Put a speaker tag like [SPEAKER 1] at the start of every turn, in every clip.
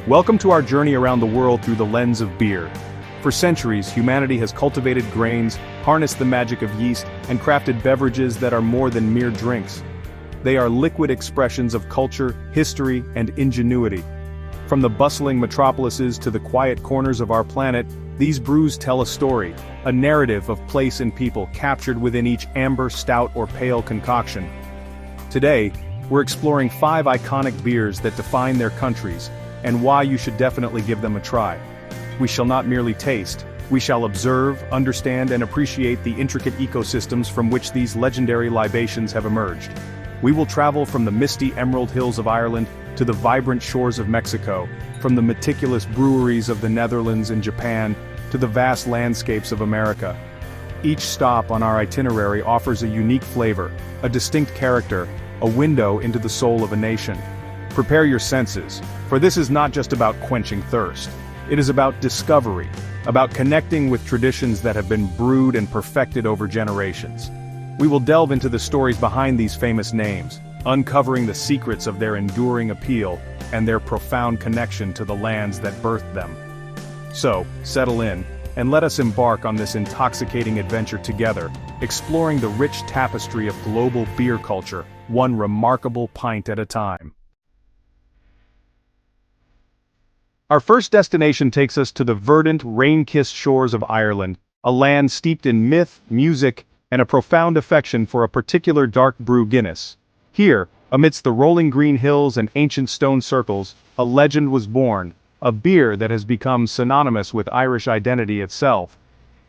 [SPEAKER 1] Welcome to our journey around the world through the lens of beer. For centuries, humanity has cultivated grains, harnessed the magic of yeast, and crafted beverages that are more than mere drinks. They are liquid expressions of culture, history, and ingenuity. From the bustling metropolises to the quiet corners of our planet, these brews tell a story, a narrative of place and people captured within each amber, stout, or pale concoction. Today, we're exploring 5 iconic beers that define their countries, and why you should definitely give them a try. We shall not merely taste, we shall observe, understand, and appreciate the intricate ecosystems from which these legendary libations have emerged. We will travel from the misty emerald hills of Ireland to the vibrant shores of Mexico, from the meticulous breweries of the Netherlands and Japan to the vast landscapes of America. Each stop on our itinerary offers a unique flavor, a distinct character, a window into the soul of a nation. Prepare your senses, for this is not just about quenching thirst. It is about discovery, about connecting with traditions that have been brewed and perfected over generations. We will delve into the stories behind these famous names, uncovering the secrets of their enduring appeal and their profound connection to the lands that birthed them. So, settle in, and let us embark on this intoxicating adventure together, exploring the rich tapestry of global beer culture, one remarkable pint at a time. Our first destination takes us to the verdant, rain-kissed shores of Ireland, a land steeped in myth, music, and a profound affection for a particular dark brew Guinness. Here, amidst the rolling green hills and ancient stone circles, a legend was born, a beer that has become synonymous with Irish identity itself.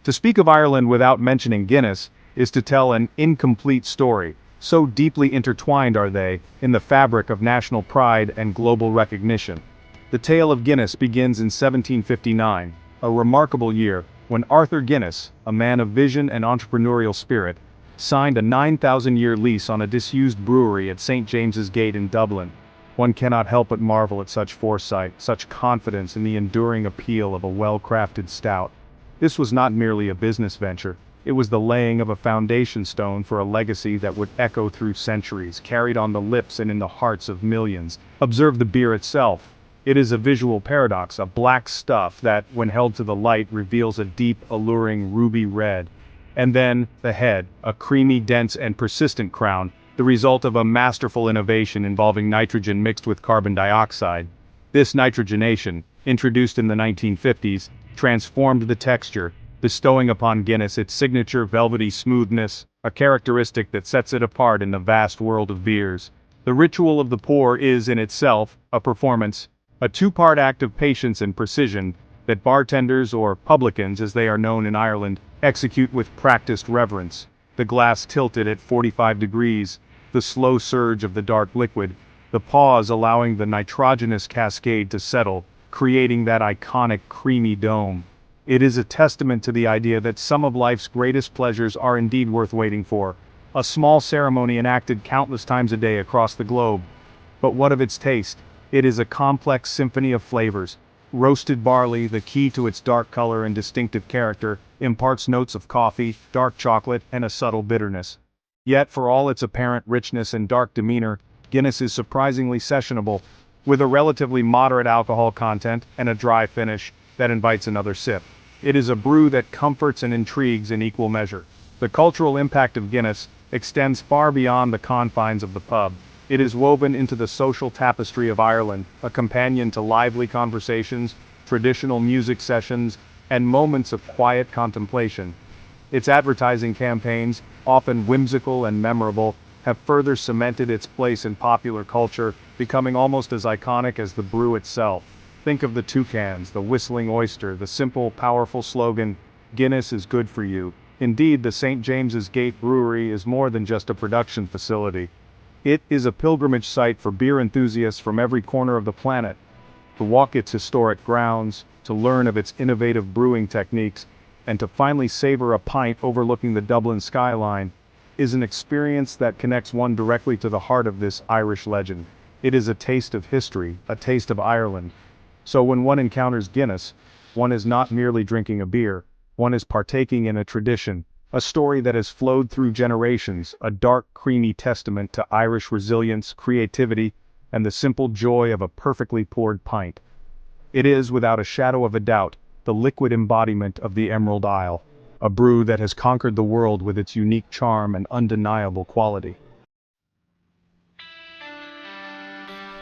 [SPEAKER 1] To speak of Ireland without mentioning Guinness is to tell an incomplete story, so deeply intertwined are they in the fabric of national pride and global recognition. The tale of Guinness begins in 1759, a remarkable year, when Arthur Guinness, a man of vision and entrepreneurial spirit, signed a 9,000-year lease on a disused brewery at St. James's Gate in Dublin. One cannot help but marvel at such foresight, such confidence in the enduring appeal of a well-crafted stout. This was not merely a business venture, it was the laying of a foundation stone for a legacy that would echo through centuries, carried on the lips and in the hearts of millions. Observe the beer itself. It is a visual paradox, a black stuff that, when held to the light, reveals a deep, alluring ruby red. And then, the head, a creamy, dense, and persistent crown, the result of a masterful innovation involving nitrogen mixed with carbon dioxide. This nitrogenation, introduced in the 1950s, transformed the texture, bestowing upon Guinness its signature velvety smoothness, a characteristic that sets it apart in the vast world of beers. The ritual of the pour is, in itself, a performance, a 2-part act of patience and precision that bartenders, or publicans as they are known in Ireland, execute with practiced reverence. The glass tilted at 45 degrees, the slow surge of the dark liquid, the pause allowing the nitrogenous cascade to settle, creating that iconic creamy dome. It is a testament to the idea that some of life's greatest pleasures are indeed worth waiting for, a small ceremony enacted countless times a day across the globe. But what of its taste? It is a complex symphony of flavors. Roasted barley, the key to its dark color and distinctive character, imparts notes of coffee, dark chocolate, and a subtle bitterness. Yet, for all its apparent richness and dark demeanor, Guinness is surprisingly sessionable, with a relatively moderate alcohol content and a dry finish that invites another sip. It is a brew that comforts and intrigues in equal measure. The cultural impact of Guinness extends far beyond the confines of the pub. It is woven into the social tapestry of Ireland, a companion to lively conversations, traditional music sessions, and moments of quiet contemplation. Its advertising campaigns, often whimsical and memorable, have further cemented its place in popular culture, becoming almost as iconic as the brew itself. Think of the toucans, the whistling oyster, the simple, powerful slogan, "Guinness is good for you." Indeed, the St. James's Gate Brewery is more than just a production facility. It is a pilgrimage site for beer enthusiasts from every corner of the planet. To walk its historic grounds, to learn of its innovative brewing techniques, and to finally savor a pint overlooking the Dublin skyline, is an experience that connects one directly to the heart of this Irish legend. It is a taste of history, a taste of Ireland. So when one encounters Guinness, one is not merely drinking a beer, one is partaking in a tradition, a story that has flowed through generations, a dark, creamy testament to Irish resilience, creativity, and the simple joy of a perfectly poured pint. It is, without a shadow of a doubt, the liquid embodiment of the Emerald Isle, a brew that has conquered the world with its unique charm and undeniable quality.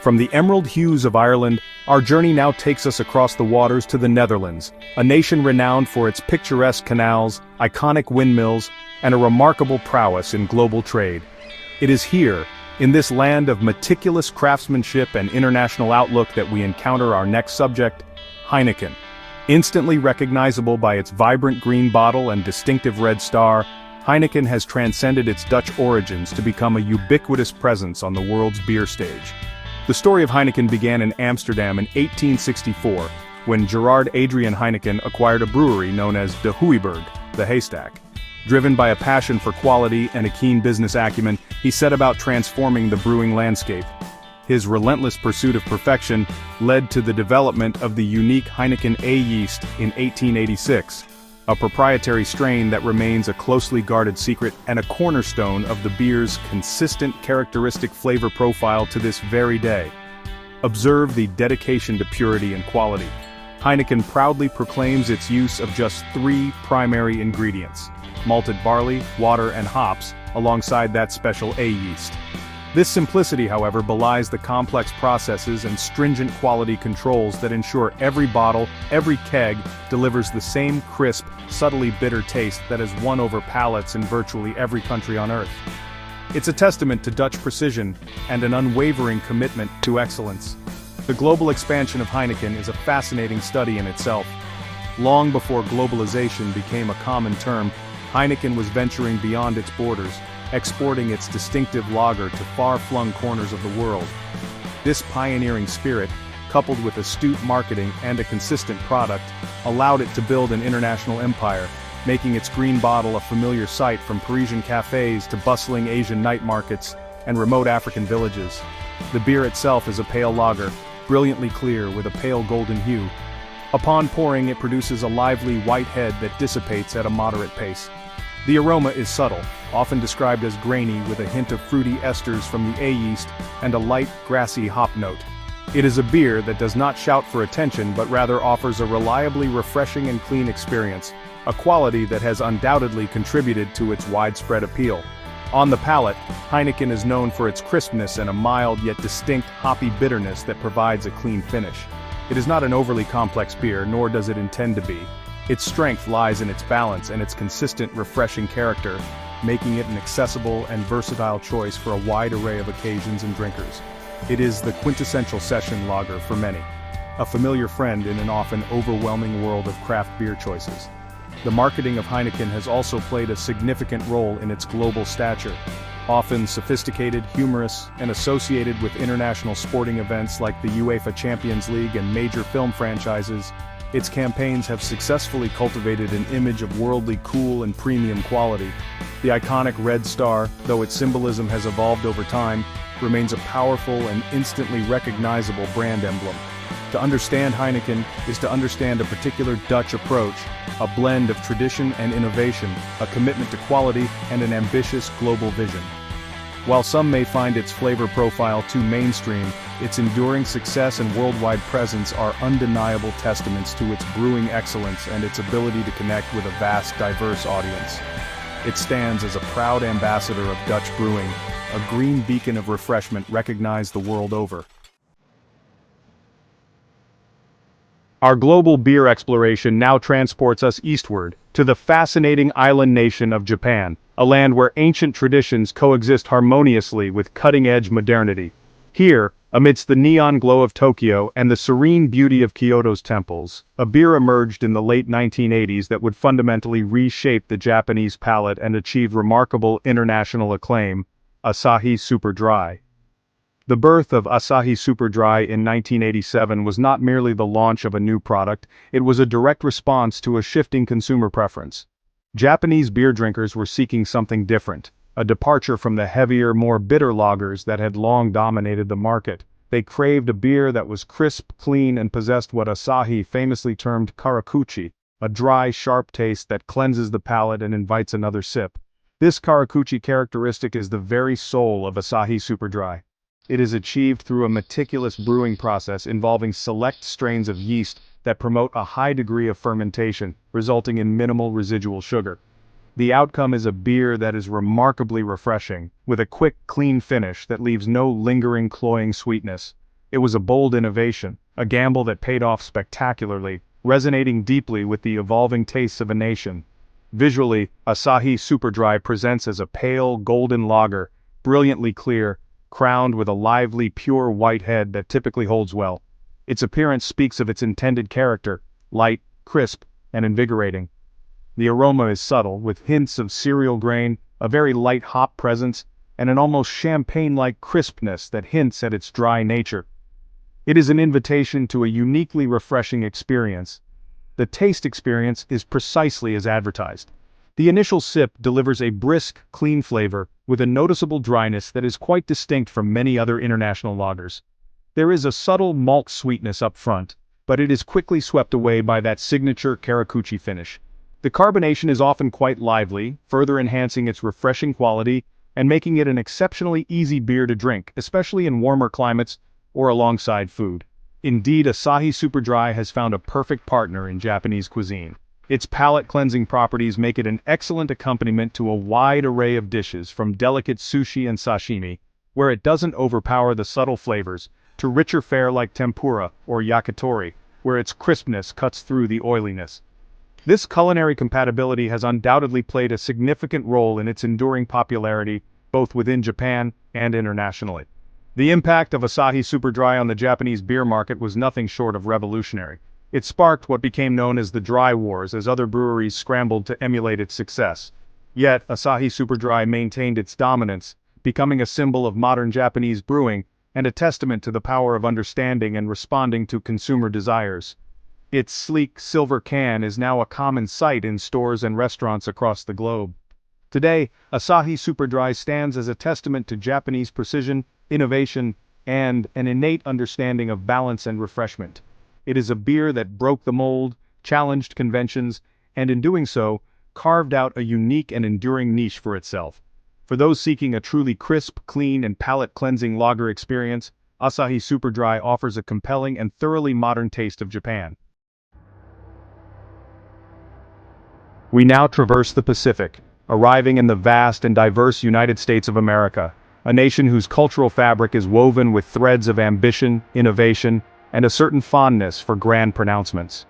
[SPEAKER 1] From the emerald hues of Ireland, our journey now takes us across the waters to the Netherlands, a nation renowned for its picturesque canals, iconic windmills, and a remarkable prowess in global trade. It is here, in this land of meticulous craftsmanship and international outlook, that we encounter our next subject, Heineken. Instantly recognizable by its vibrant green bottle and distinctive red star, Heineken has transcended its Dutch origins to become a ubiquitous presence on the world's beer stage. The story of Heineken began in Amsterdam in 1864, when Gerard Adrian Heineken acquired a brewery known as De Hooiberg, the Haystack. Driven by a passion for quality and a keen business acumen, he set about transforming the brewing landscape. His relentless pursuit of perfection led to the development of the unique Heineken A yeast in 1886, a proprietary strain that remains a closely guarded secret and a cornerstone of the beer's consistent characteristic flavor profile to this very day. Observe the dedication to purity and quality. Heineken proudly proclaims its use of just 3 primary ingredients: malted barley, water, and hops, alongside that special A yeast. This simplicity, however, belies the complex processes and stringent quality controls that ensure every bottle, every keg, delivers the same crisp, subtly bitter taste that has won over palates in virtually every country on Earth. It's a testament to Dutch precision and an unwavering commitment to excellence. The global expansion of Heineken is a fascinating study in itself. Long before globalization became a common term, Heineken was venturing beyond its borders, exporting its distinctive lager to far-flung corners of the world. This pioneering spirit, coupled with astute marketing and a consistent product, allowed it to build an international empire, making its green bottle a familiar sight from Parisian cafes to bustling Asian night markets and remote African villages. The beer itself is a pale lager, brilliantly clear with a pale golden hue. Upon pouring, it produces a lively white head that dissipates at a moderate pace. The aroma is subtle, often described as grainy, with a hint of fruity esters from the A yeast and a light, grassy hop note. It is a beer that does not shout for attention but rather offers a reliably refreshing and clean experience, a quality that has undoubtedly contributed to its widespread appeal. On the palate, Heineken is known for its crispness and a mild yet distinct hoppy bitterness that provides a clean finish. It is not an overly complex beer, nor does it intend to be. Its strength lies in its balance and its consistent, refreshing character, making it an accessible and versatile choice for a wide array of occasions and drinkers. It is the quintessential session lager for many, a familiar friend in an often overwhelming world of craft beer choices. The marketing of Heineken has also played a significant role in its global stature. Often sophisticated, humorous, and associated with international sporting events like the UEFA Champions League and major film franchises, its campaigns have successfully cultivated an image of worldly cool and premium quality. The iconic red star, though its symbolism has evolved over time, remains a powerful and instantly recognizable brand emblem. To understand Heineken is to understand a particular Dutch approach, a blend of tradition and innovation, a commitment to quality, and an ambitious global vision. While some may find its flavor profile too mainstream, its enduring success and worldwide presence are undeniable testaments to its brewing excellence and its ability to connect with a vast, diverse audience. It stands as a proud ambassador of Dutch brewing, a green beacon of refreshment recognized the world over. Our global beer exploration now transports us eastward, to the fascinating island nation of Japan, a land where ancient traditions coexist harmoniously with cutting-edge modernity. Here, amidst the neon glow of Tokyo and the serene beauty of Kyoto's temples, a beer emerged in the late 1980s that would fundamentally reshape the Japanese palate and achieve remarkable international acclaim: Asahi Super Dry. The birth of Asahi Super Dry in 1987 was not merely the launch of a new product, it was a direct response to a shifting consumer preference. Japanese beer drinkers were seeking something different, a departure from the heavier, more bitter lagers that had long dominated the market. They craved a beer that was crisp, clean, and possessed what Asahi famously termed karakuchi, a dry, sharp taste that cleanses the palate and invites another sip. This karakuchi characteristic is the very soul of Asahi Super Dry. It is achieved through a meticulous brewing process involving select strains of yeast that promote a high degree of fermentation, resulting in minimal residual sugar. The outcome is a beer that is remarkably refreshing, with a quick, clean finish that leaves no lingering, cloying sweetness. It was a bold innovation, a gamble that paid off spectacularly, resonating deeply with the evolving tastes of a nation. Visually, Asahi Superdry presents as a pale, golden lager, brilliantly clear, crowned with a lively, pure white head that typically holds well. Its appearance speaks of its intended character, light, crisp, and invigorating. The aroma is subtle, with hints of cereal grain, a very light hop presence, and an almost champagne-like crispness that hints at its dry nature. It is an invitation to a uniquely refreshing experience. The taste experience is precisely as advertised. The initial sip delivers a brisk, clean flavor, with a noticeable dryness that is quite distinct from many other international lagers. There is a subtle malt sweetness up front, but it is quickly swept away by that signature Karakuchi finish. The carbonation is often quite lively, further enhancing its refreshing quality and making it an exceptionally easy beer to drink, especially in warmer climates or alongside food. Indeed, Asahi Superdry has found a perfect partner in Japanese cuisine. Its palate-cleansing properties make it an excellent accompaniment to a wide array of dishes, from delicate sushi and sashimi, where it doesn't overpower the subtle flavors, to richer fare like tempura or yakitori, where its crispness cuts through the oiliness. This culinary compatibility has undoubtedly played a significant role in its enduring popularity, both within Japan and internationally. The impact of Asahi Superdry on the Japanese beer market was nothing short of revolutionary. It sparked what became known as the Dry Wars as other breweries scrambled to emulate its success. Yet, Asahi Superdry maintained its dominance, becoming a symbol of modern Japanese brewing and a testament to the power of understanding and responding to consumer desires. Its sleek silver can is now a common sight in stores and restaurants across the globe. Today, Asahi Superdry stands as a testament to Japanese precision, innovation, and an innate understanding of balance and refreshment. It is a beer that broke the mold, challenged conventions, and in doing so, carved out a unique and enduring niche for itself. For those seeking a truly crisp, clean, and palate-cleansing lager experience, Asahi Superdry offers a compelling and thoroughly modern taste of Japan. We now traverse the Pacific, arriving in the vast and diverse United States of America, a nation whose cultural fabric is woven with threads of ambition, innovation, and a certain fondness for grand pronouncements.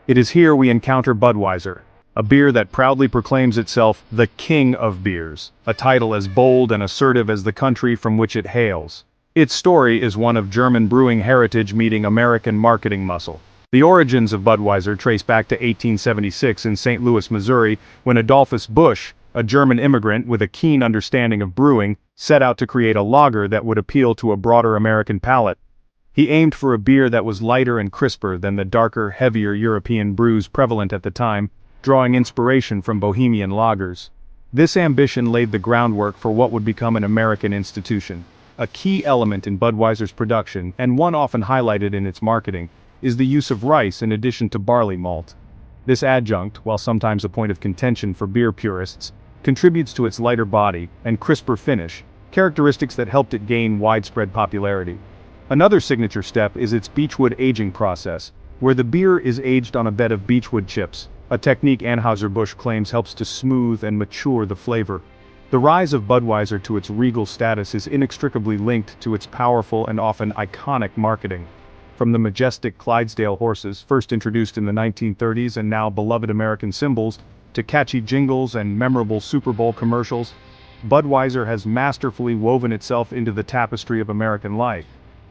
[SPEAKER 1] It is here we encounter Budweiser, a beer that proudly proclaims itself the king of beers, a title as bold and assertive as the country from which it hails. Its story is one of German brewing heritage meeting American marketing muscle. The origins of Budweiser trace back to 1876 in St. Louis, Missouri, when Adolphus Busch, a German immigrant with a keen understanding of brewing, set out to create a lager that would appeal to a broader American palate. He aimed for a beer that was lighter and crisper than the darker, heavier European brews prevalent at the time, drawing inspiration from Bohemian lagers. This ambition laid the groundwork for what would become an American institution. A key element in Budweiser's production, and one often highlighted in its marketing, is the use of rice in addition to barley malt. This adjunct, while sometimes a point of contention for beer purists, contributes to its lighter body and crisper finish, characteristics that helped it gain widespread popularity. Another signature step is its beechwood aging process, where the beer is aged on a bed of beechwood chips, a technique Anheuser-Busch claims helps to smooth and mature the flavor. The rise of Budweiser to its regal status is inextricably linked to its powerful and often iconic marketing. From the majestic Clydesdale horses, first introduced in the 1930s and now beloved American symbols, to catchy jingles and memorable Super Bowl commercials, Budweiser has masterfully woven itself into the tapestry of American life.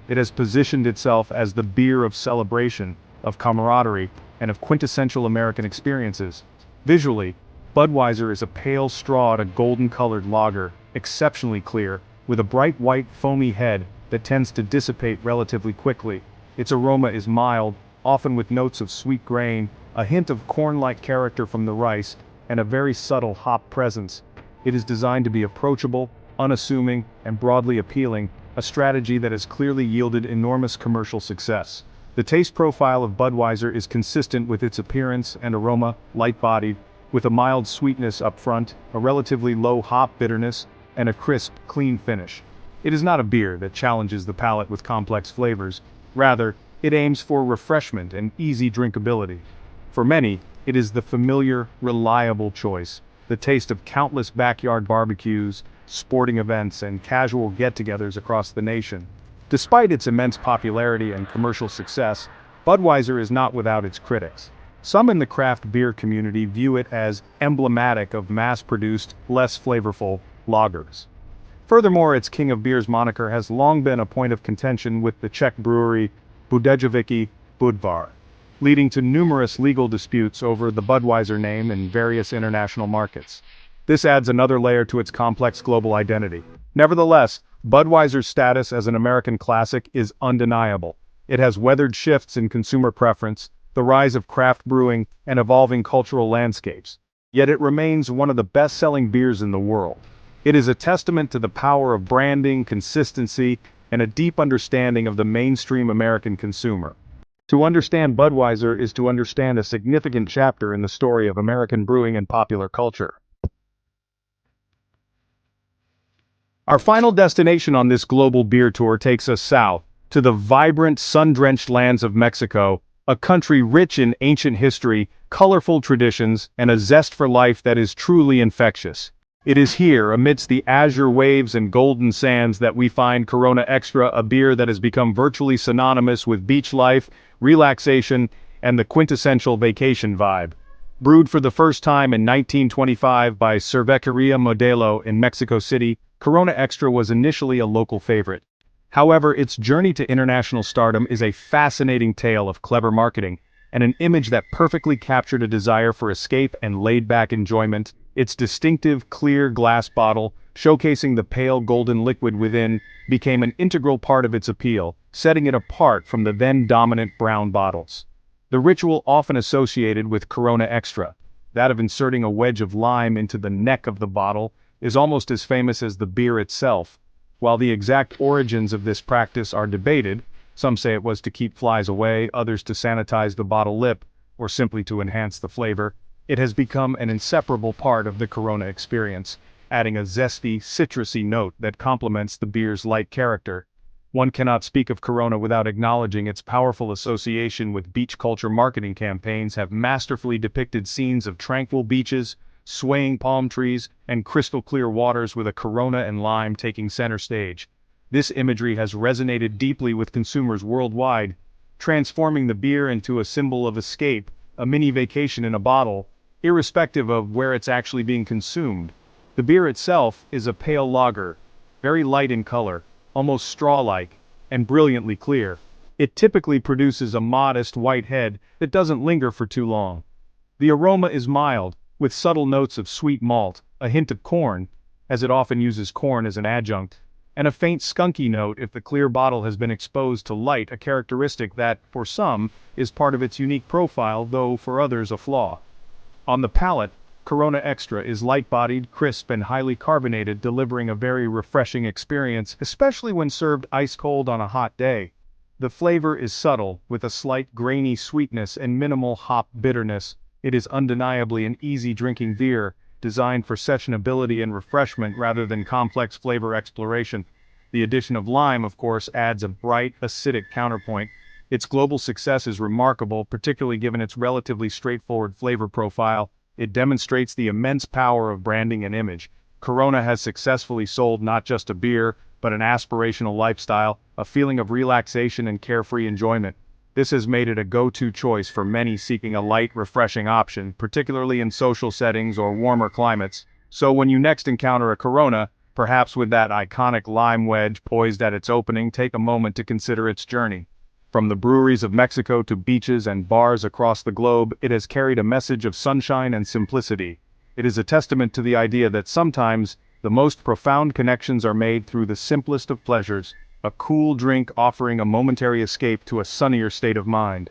[SPEAKER 1] It has positioned itself as the beer of celebration, of camaraderie, and of quintessential American experiences. Visually, Budweiser is a pale strawed, golden-colored lager, exceptionally clear, with a bright white foamy head that tends to dissipate relatively quickly. Its aroma is mild, often with notes of sweet grain, a hint of corn-like character from the rice, and a very subtle hop presence. It is designed to be approachable, unassuming, and broadly appealing, a strategy that has clearly yielded enormous commercial success. The taste profile of Budweiser is consistent with its appearance and aroma, light-bodied, with a mild sweetness up front, a relatively low hop bitterness, and a crisp, clean finish. It is not a beer that challenges the palate with complex flavors. Rather, it aims for refreshment and easy drinkability. For many, it is the familiar, reliable choice, the taste of countless backyard barbecues, sporting events, and casual get-togethers across the nation. Despite its immense popularity and commercial success, Budweiser is not without its critics. Some in the craft beer community view it as emblematic of mass-produced, less flavorful lagers. Furthermore, its King of Beers moniker has long been a point of contention with the Czech brewery Budějovický Budvar, leading to numerous legal disputes over the Budweiser name in various international markets. This adds another layer to its complex global identity. Nevertheless, Budweiser's status as an American classic is undeniable. It has weathered shifts in consumer preference, the rise of craft brewing, and evolving cultural landscapes. Yet it remains one of the best-selling beers in the world. It is a testament to the power of branding, consistency, and a deep understanding of the mainstream American consumer. To understand Budweiser is to understand a significant chapter in the story of American brewing and popular culture. Our final destination on this global beer tour takes us south, to the vibrant, sun-drenched lands of Mexico, a country rich in ancient history, colorful traditions, and a zest for life that is truly infectious. It is here, amidst the azure waves and golden sands, that we find Corona Extra, a beer that has become virtually synonymous with beach life, relaxation, and the quintessential vacation vibe. Brewed for the first time in 1925 by Cervecería Modelo in Mexico City, Corona Extra was initially a local favorite. However, its journey to international stardom is a fascinating tale of clever marketing, and an image that perfectly captured a desire for escape and laid-back enjoyment. Its distinctive, clear glass bottle, showcasing the pale golden liquid within, became an integral part of its appeal, setting it apart from the then-dominant brown bottles. The ritual often associated with Corona Extra, that of inserting a wedge of lime into the neck of the bottle, is almost as famous as the beer itself. While the exact origins of this practice are debated, some say it was to keep flies away, others to sanitize the bottle lip, or simply to enhance the flavor, it has become an inseparable part of the Corona experience, adding a zesty, citrusy note that complements the beer's light character. One cannot speak of Corona without acknowledging its powerful association with beach culture. Marketing campaigns have masterfully depicted scenes of tranquil beaches, swaying palm trees, and crystal-clear waters, with a Corona and lime taking center stage. This imagery has resonated deeply with consumers worldwide, transforming the beer into a symbol of escape, a mini vacation in a bottle, irrespective of where it's actually being consumed. The beer itself is a pale lager, very light in color, almost straw-like, and brilliantly clear. It typically produces a modest white head that doesn't linger for too long. The aroma is mild, with subtle notes of sweet malt, a hint of corn, as it often uses corn as an adjunct, and a faint skunky note if the clear bottle has been exposed to light, a characteristic that, for some, is part of its unique profile, though for others a flaw. On the palate, Corona Extra is light-bodied, crisp, and highly carbonated, delivering a very refreshing experience, especially when served ice-cold on a hot day. The flavor is subtle, with a slight grainy sweetness and minimal hop bitterness. It is undeniably an easy-drinking beer, designed for sessionability and refreshment rather than complex flavor exploration. The addition of lime, of course, adds a bright, acidic counterpoint. Its global success is remarkable, particularly given its relatively straightforward flavor profile. It demonstrates the immense power of branding and image. Corona has successfully sold not just a beer, but an aspirational lifestyle, a feeling of relaxation and carefree enjoyment. This has made it a go-to choice for many seeking a light, refreshing option, particularly in social settings or warmer climates. So when you next encounter a Corona, perhaps with that iconic lime wedge poised at its opening, take a moment to consider its journey. From the breweries of Mexico to beaches and bars across the globe, it has carried a message of sunshine and simplicity. It is a testament to the idea that sometimes the most profound connections are made through the simplest of pleasures, a cool drink offering a momentary escape to a sunnier state of mind.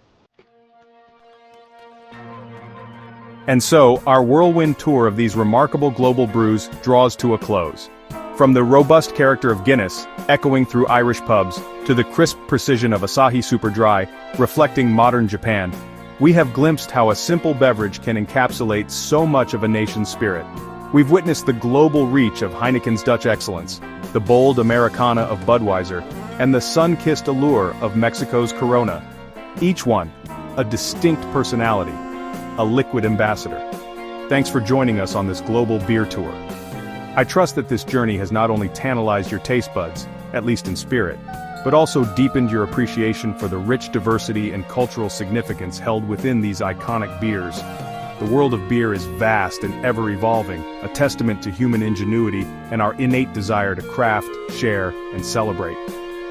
[SPEAKER 1] And so, our whirlwind tour of these remarkable global brews draws to a close. From the robust character of Guinness, echoing through Irish pubs, to the crisp precision of Asahi Super Dry, reflecting modern Japan, we have glimpsed how a simple beverage can encapsulate so much of a nation's spirit. We've witnessed the global reach of Heineken's Dutch excellence, the bold Americana of Budweiser, and the sun-kissed allure of Mexico's Corona. Each one, a distinct personality, a liquid ambassador. Thanks for joining us on this global beer tour. I trust that this journey has not only tantalized your taste buds, at least in spirit, but also deepened your appreciation for the rich diversity and cultural significance held within these iconic beers. The world of beer is vast and ever-evolving, a testament to human ingenuity and our innate desire to craft, share, and celebrate.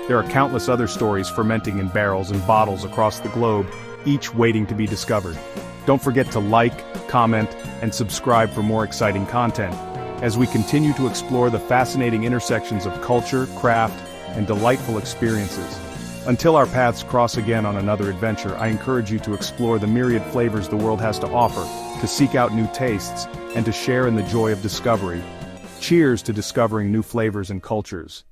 [SPEAKER 1] There are countless other stories fermenting in barrels and bottles across the globe, each waiting to be discovered. Don't forget to like, comment, and subscribe for more exciting content, as we continue to explore the fascinating intersections of culture, craft, and delightful experiences. Until our paths cross again on another adventure, I encourage you to explore the myriad flavors the world has to offer, to seek out new tastes, and to share in the joy of discovery. Cheers to discovering new flavors and cultures.